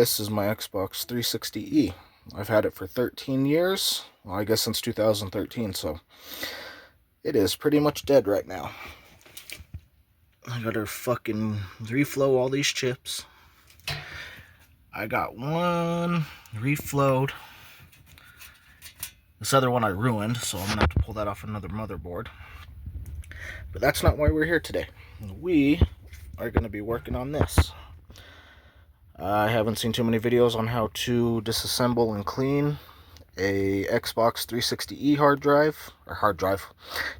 This is my Xbox 360E. I've had it for 13 years. Well, I guess since 2013, so it is pretty much dead right now. I gotta fucking reflow all these chips. I got one reflowed. This other one I ruined, so I'm gonna have to pull that off another motherboard. But that's not why we're here today. We are gonna be working on this. I haven't seen too many videos on how to disassemble and clean a Xbox 360E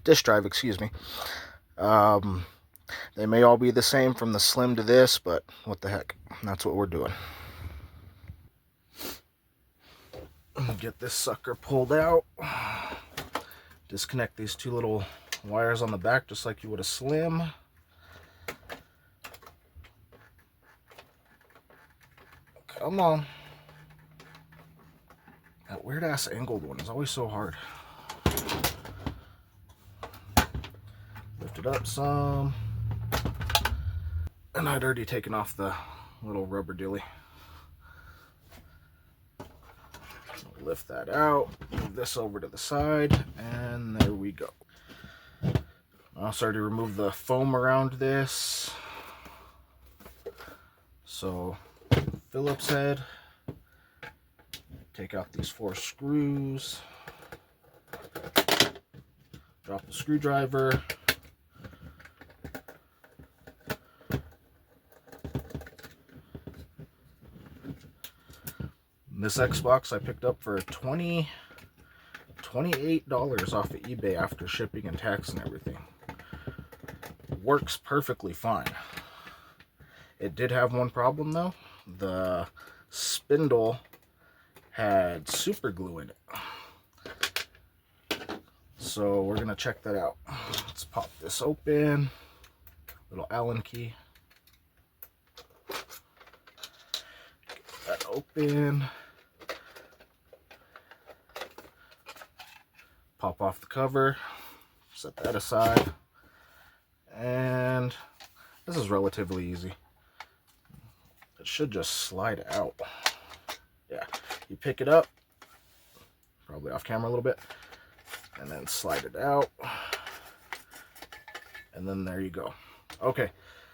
disk drive, excuse me. They may all be the same from the slim to this, but what the heck, that's what we're doing. Get this sucker pulled out. Disconnect these two little wires on the back just like you would a slim. Come on. That weird ass angled one is always so hard. Lift it up some. And I'd already taken off the little rubber dilly. Lift that out, move this over to the side, and there we go. I'll start to remove the foam around this. So, Phillips head. Take out these 4 screws. Drop the screwdriver. This Xbox I picked up for $28 off of eBay after shipping and tax and everything. Works perfectly fine. It did have one problem though. The spindle had super glue in it. So we're gonna check that out. Let's pop this open. Little Allen key. Get that open. Pop off the cover, set that aside, and this is relatively easy. It should just slide out. Yeah, you pick it up, probably off camera a little bit, and then slide it out, and then there you go. Okay,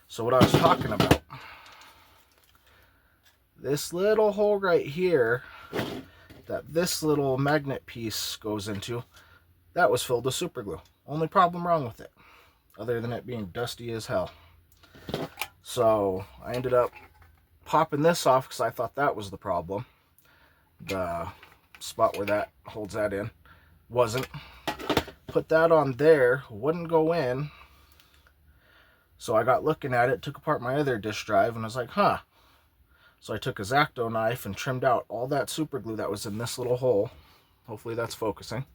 so what I was talking about, this little hole right here that this little magnet piece goes into, that was filled with super glue. Only problem wrong with it, other than it being dusty as hell. So I ended up popping this off because I thought that was the problem. The spot where that holds that in wasn't. Put that on there, wouldn't go in. So I got looking at it, took apart my other disk drive, and I was like, huh. So I took a X-Acto knife and trimmed out all that super glue that was in this little hole. Hopefully that's focusing.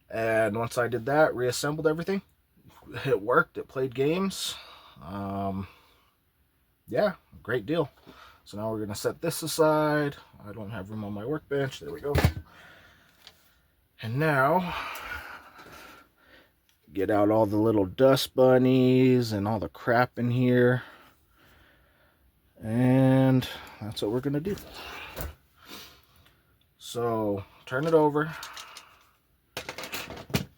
And once I did that, reassembled everything, it worked, it played games. Yeah, great deal. So now we're gonna set this aside. I don't have room on my workbench, there we go. And now, get out all the little dust bunnies and all the crap in here. And that's what we're gonna do. So, turn it over.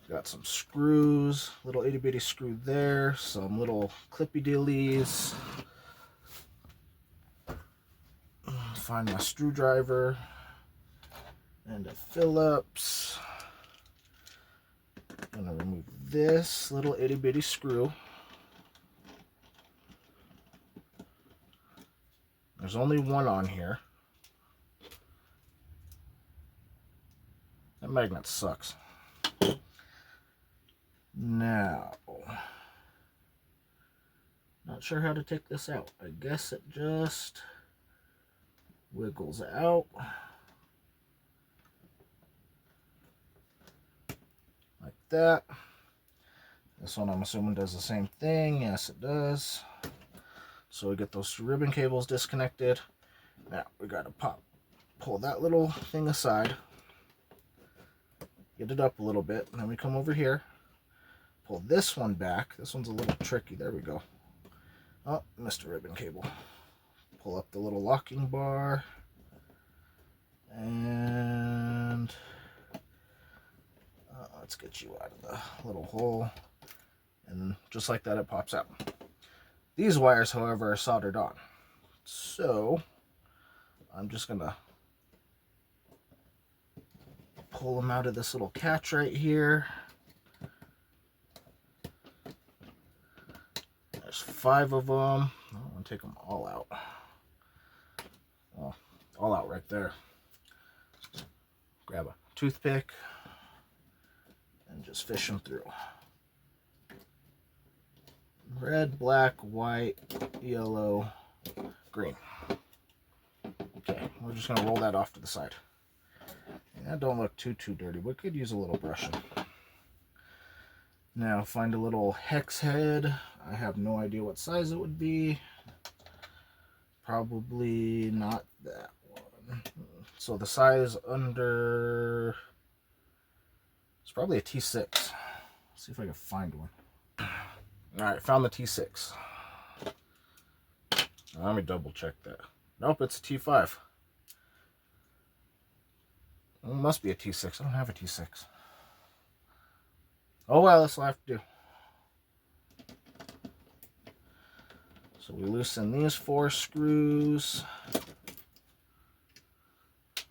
Got some screws, little itty bitty screw there, some little clippy dillies. Find my screwdriver and a Phillips. I'm gonna remove this little itty bitty screw. There's only one on here. That magnet sucks. Now, not sure how to take this out. I guess it just wiggles out like that. This one I'm assuming does the same thing. Yes, it does. So we get those ribbon cables disconnected. Now we gotta pull that little thing aside, get it up a little bit, and then we come over here. Pull this one back. This one's a little tricky. There we go. Oh, missed a ribbon cable. pull up the little locking bar, and let's get you out of the little hole, and just like that it pops out. These wires, however, are soldered on, so I'm just gonna pull them out of this little catch right here. There's 5 of them. I'm gonna take them all out. Well, all out right there. Grab a toothpick and just fish them through. Red, black, white, yellow, green. Okay, we're just gonna roll that off to the side. That don't look too dirty. We could use a little brushing. Now find a little hex head. I have no idea what size it would be. Probably not that one. So the size under, it's probably a T6. Let's see if I can find one. Alright, found the T6. Now, let me double check that. Nope, it's a T5. It must be a T6. I don't have a T6. Oh well, this will have to do. So we loosen these 4 screws.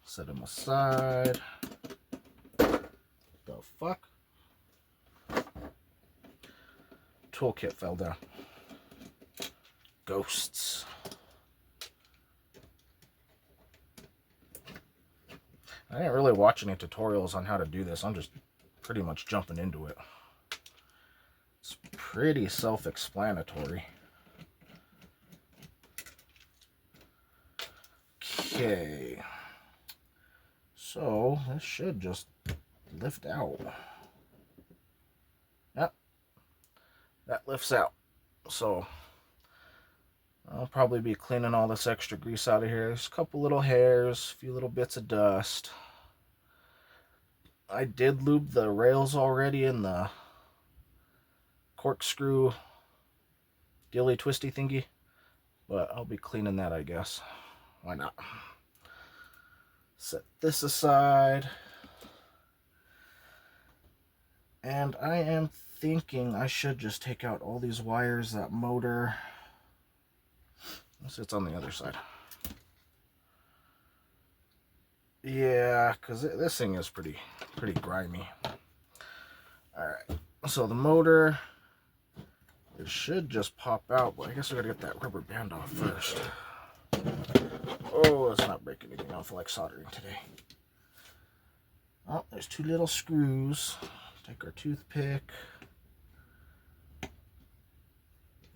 Set them aside. The fuck? Toolkit fell down. Ghosts. I didn't really watch any tutorials on how to do this. I'm just pretty much jumping into it. It's pretty self-explanatory. Okay. So this should just lift out. Yep. That lifts out. So I'll probably be cleaning all this extra grease out of here. There's a couple little hairs, a few little bits of dust. I did lube the rails already in the corkscrew dilly twisty thingy, but I'll be cleaning that, I guess. Why not? Set this aside. And I am thinking I should just take out all these wires, that motor. It's on the other side. Yeah, because this thing is pretty grimy. Alright, so the motor, it should just pop out, but I guess I gotta get that rubber band off first. Oh, let's not break anything off. I like soldering today. Oh, there's 2 little screws. Take our toothpick.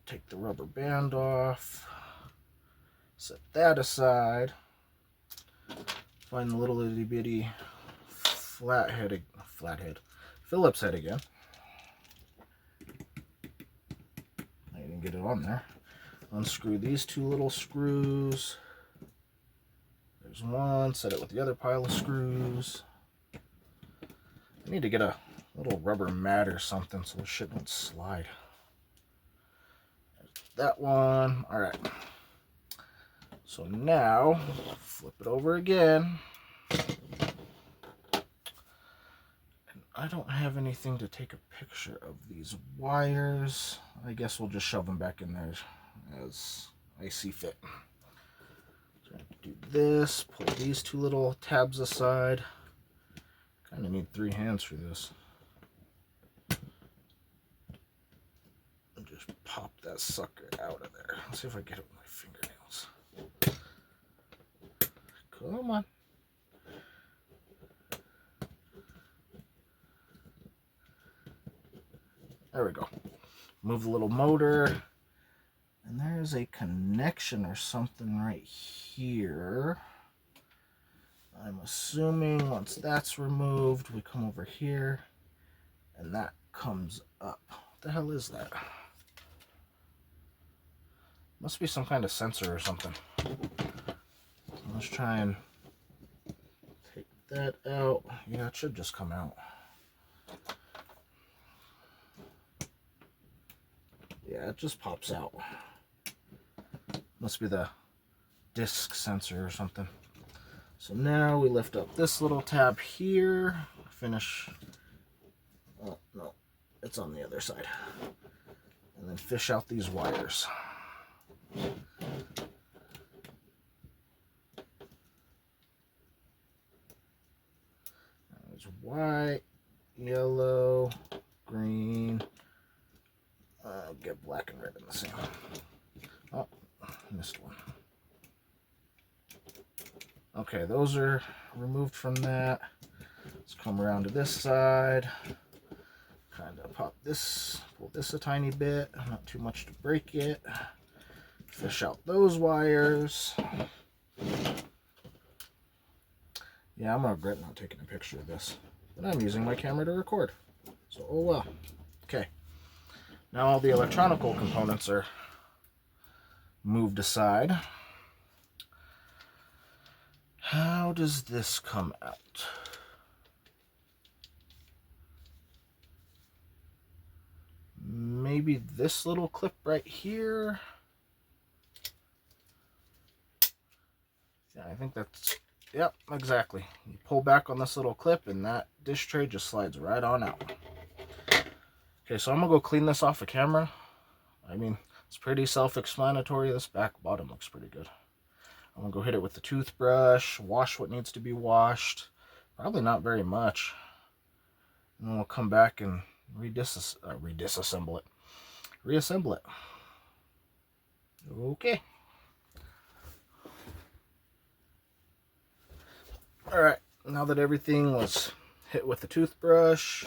Take the rubber band off. Set that aside. Find the little itty bitty Phillips head again. I didn't get it on there. Unscrew these 2 little screws. There's one. Set it with the other pile of screws. I need to get a little rubber mat or something so this shit don't slide. There's that one. Alright. So now, flip it over again. And I don't have anything to take a picture of these wires. I guess we'll just shove them back in there as I see fit. So I have to do this, pull these 2 little tabs aside. Kind of need 3 hands for this. And just pop that sucker out of there. Let's see if I get it with my fingernails. Come on. There we go. Move the little motor. And there's a connection or something right here. I'm assuming once that's removed, we come over here and that comes up. What the hell is that? Must be some kind of sensor or something. Let's try and take that out. Yeah, it should just come out. Yeah, it just pops out. Must be the disk sensor or something. So now we lift up this little tab here, finish, oh no, it's on the other side, and then fish out these wires. There's white, yellow, green, get black and red in the same. Oh, missed one. Okay, those are removed from that. Let's come around to this side. Kind of pop this, pull this a tiny bit, not too much to break it. Fish out those wires. Yeah, I'm gonna regret not taking a picture of this, but I'm using my camera to record. So, oh well. Okay. Now all the electronical components are moved aside. How does this come out? Maybe this little clip right here. Yeah, I think that's, yep, exactly. You pull back on this little clip and that dish tray just slides right on out. Okay, so I'm gonna go clean this off the camera. I mean, it's pretty self-explanatory. This back bottom looks pretty good. I'm gonna go hit it with the toothbrush, wash what needs to be washed. Probably not very much. And then we'll come back and disassemble it. Reassemble it. Okay. Alright, now that everything was hit with the toothbrush,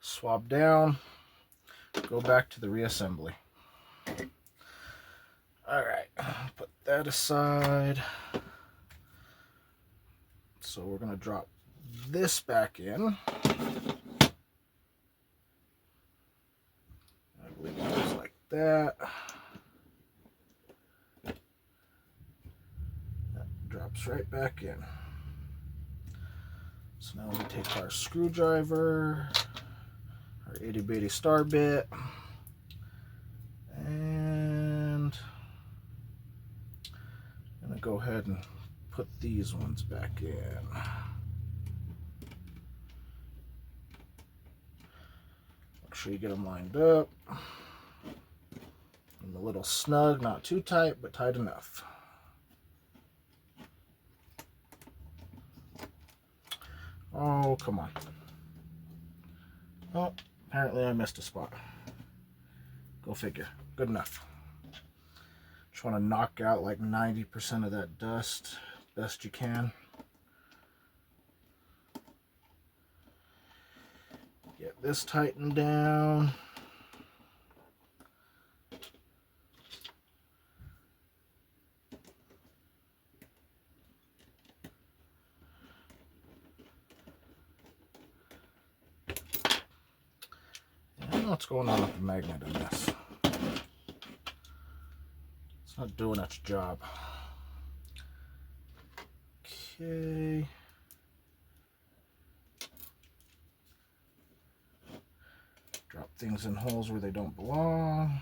swab down, go back to the reassembly. Alright, put that aside. So we're going to drop this back in. I believe it goes like that. That drops right back in. So now we take our screwdriver, our itty bitty star bit, and I'm going to go ahead and put these ones back in. Make sure you get them lined up. And a little snug, not too tight, but tight enough. Oh, come on. Oh, apparently I missed a spot. Go figure. Good enough. Just want to knock out like 90% of that dust best you can. Get this tightened down. I don't know what's going on with the magnet in this. It's not doing its job. Okay. Drop things in holes where they don't belong.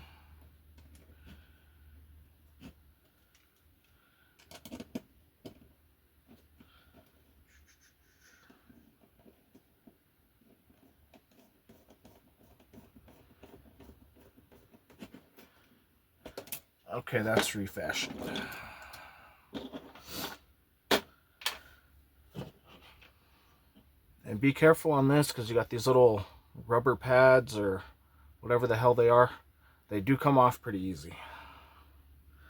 Okay, that's refashioned. And be careful on this because you got these little rubber pads or whatever the hell they are. They do come off pretty easy.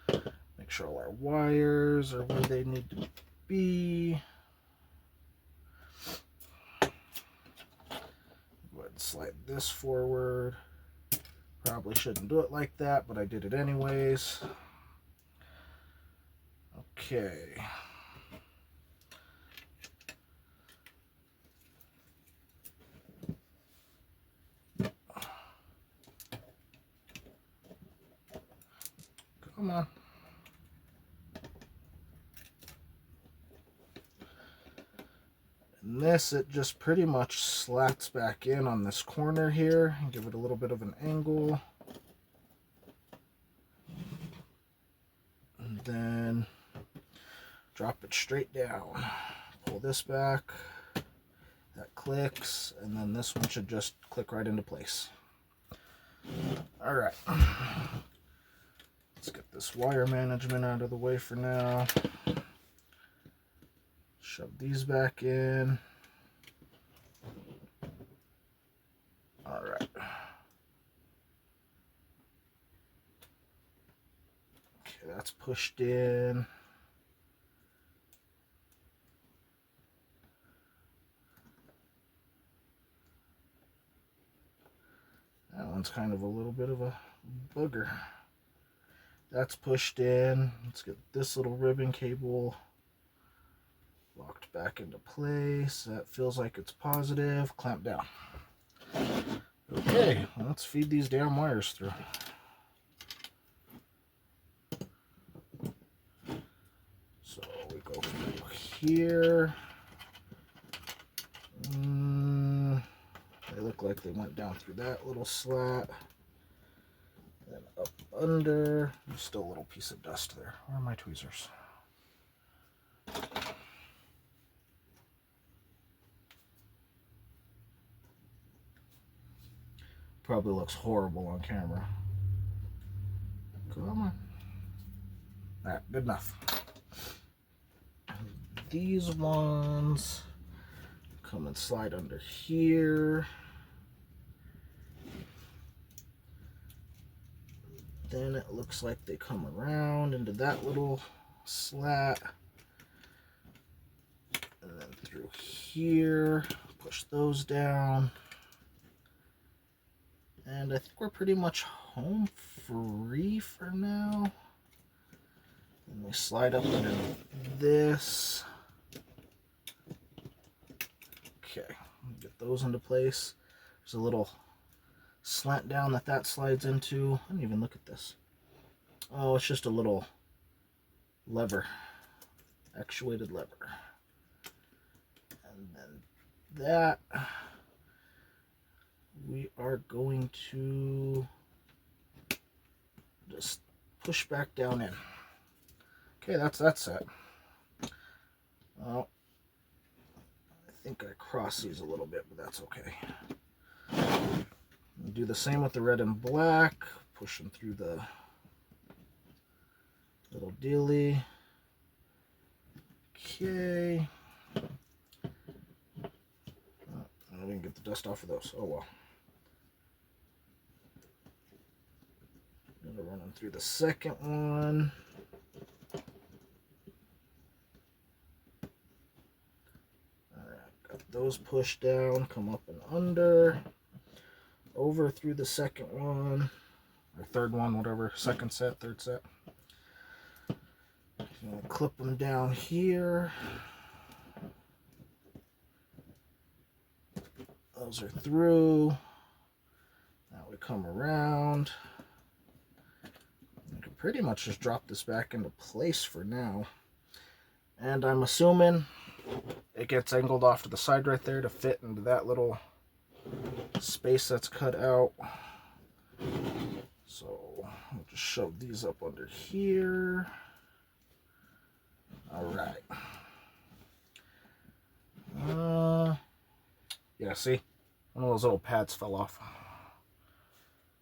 Make sure all our wires are where they need to be. Go ahead and slide this forward. Probably shouldn't do it like that, but I did it anyways. Okay. Come on. And this, it just pretty much slats back in on this corner here and give it a little bit of an angle. And then drop it straight down. Pull this back, that clicks, and then this one should just click right into place. All right, let's get this wire management out of the way for now. Shove these back in. All right. Okay, that's pushed in. That one's kind of a little bit of a booger. That's pushed in. Let's get this little ribbon cable locked back into place. That feels like it's positive. Clamp down. Okay, let's feed these damn wires through. So we go through here. They look like they went down through that little slat. Then up under. There's still a little piece of dust there. Where are my tweezers? Probably looks horrible on camera. Come on. Alright, good enough. These ones come and slide under here. Then it looks like they come around into that little slat. And then through here. Push those down. And I think we're pretty much home free for now. And we slide up under this. Okay, get those into place. There's a little slant down that slides into. I didn't even look at this. Oh, it's just a little lever, actuated lever. And then that we are going to just push back down in. Okay, that's that set. Well, I think I cross these a little bit, but that's okay. Do the same with the red and black. Push them through the little dilly. Okay. I didn't get the dust off of those. Oh well. I'm gonna run them through the second one. Alright, got those pushed down, come up and under. Over through the second one. Or third one, whatever. Second set, third set. I'm gonna clip them down here. Those are through. Now we come around. We can pretty much just drop this back into place for now. And I'm assuming it gets angled off to the side right there to fit into that little space that's cut out. So we'll just shove these up under here. All right. Yeah, see? One of those little pads fell off.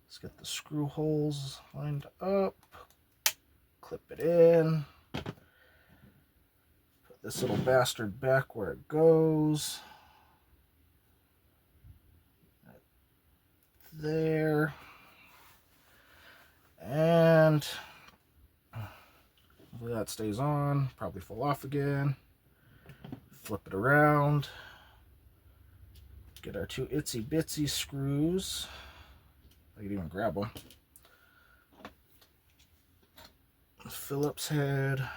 Let's get the screw holes lined up. Clip it in. Put this little bastard back where it goes. Right there. And hopefully that stays on. Probably fall off again. Flip it around. Get our two itsy bitsy screws. I can even grab them. Phillips head.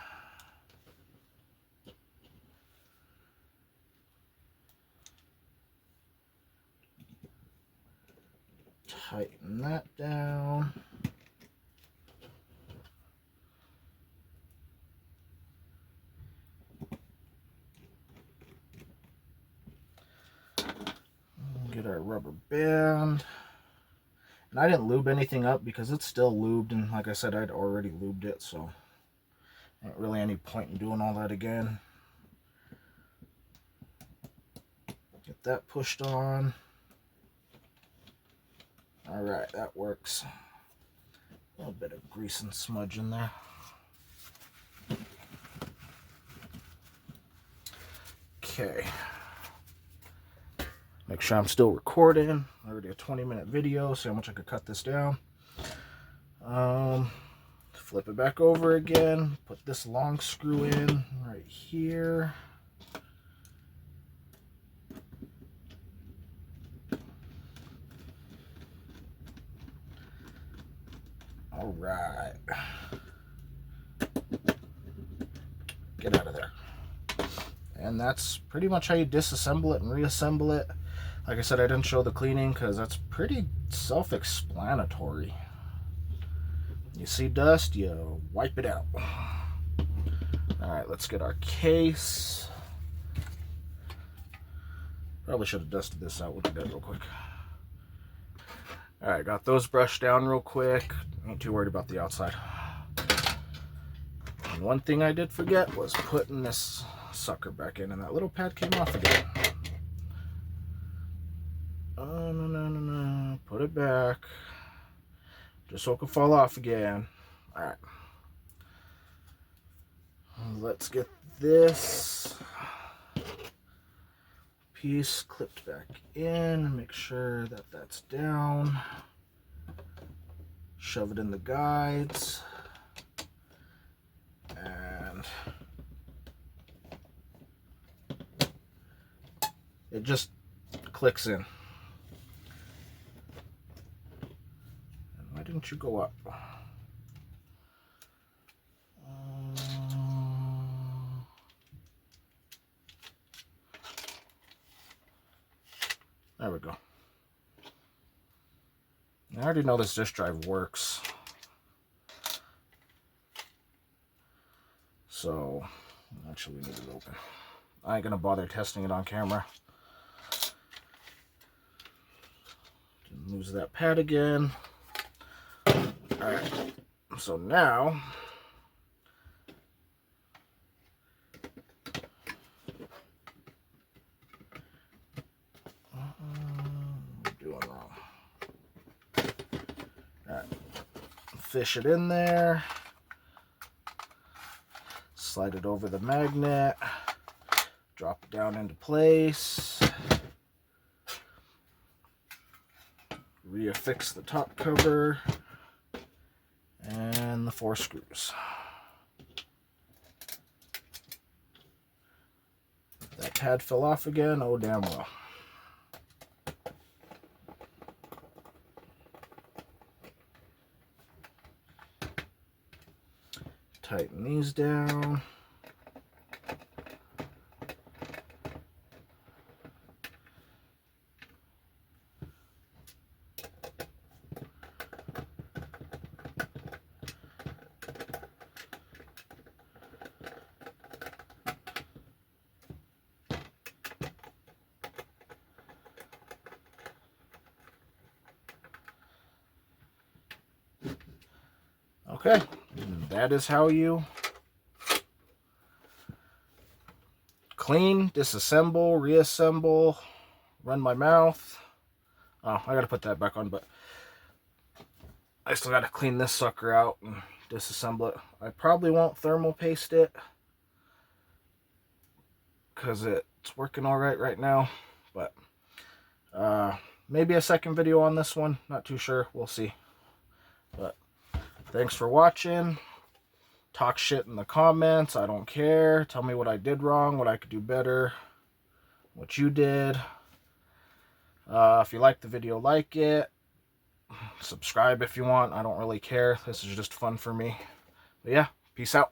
Tighten that down. Get our rubber band. And I didn't lube anything up because it's still lubed, and like I said, I'd already lubed it, so. Ain't really any point in doing all that again. Get that pushed on. Alright, that works. A little bit of grease and smudge in there. Okay. Make sure I'm still recording. Already a 20-minute video. See how much I could cut this down. Flip it back over again. Put this long screw in right here. All right. Get out of there. And that's pretty much how you disassemble it and reassemble it. Like I said, I didn't show the cleaning because that's pretty self-explanatory. You see dust, you wipe it out. Alright, let's get our case. Probably should have dusted this out. We'll do that real quick. Alright, got those brushed down real quick. Ain't too worried about the outside. And one thing I did forget was putting this sucker back in, and that little pad came off again. Oh, no. Put it back. Just so it can fall off again. Alright. Let's get this piece clipped back in. Make sure that that's down. Shove it in the guides. And it just clicks in. And why didn't you go up? There we go. I already know this disk drive works. So, actually we need it open. I ain't gonna bother testing it on camera. Lose that pad again. Alright, so now I'm doing wrong. Alright, fish it in there. Slide it over the magnet, drop it down into place, reaffix the top cover, and the 4 screws. That pad fell off again, oh damn well. Tighten these down. Okay, and that is how you clean, disassemble, reassemble, run my mouth. Oh, I gotta put that back on, but I still gotta clean this sucker out and disassemble it. I probably won't thermal paste it because it's working all right now, but maybe a second video on this one, not too sure, we'll see. But thanks for watching. Talk shit in the comments, I don't care. Tell me what I did wrong, what I could do better, what you did. If you like the video, like it. Subscribe if you want, I don't really care. This is just fun for me. But yeah, peace out.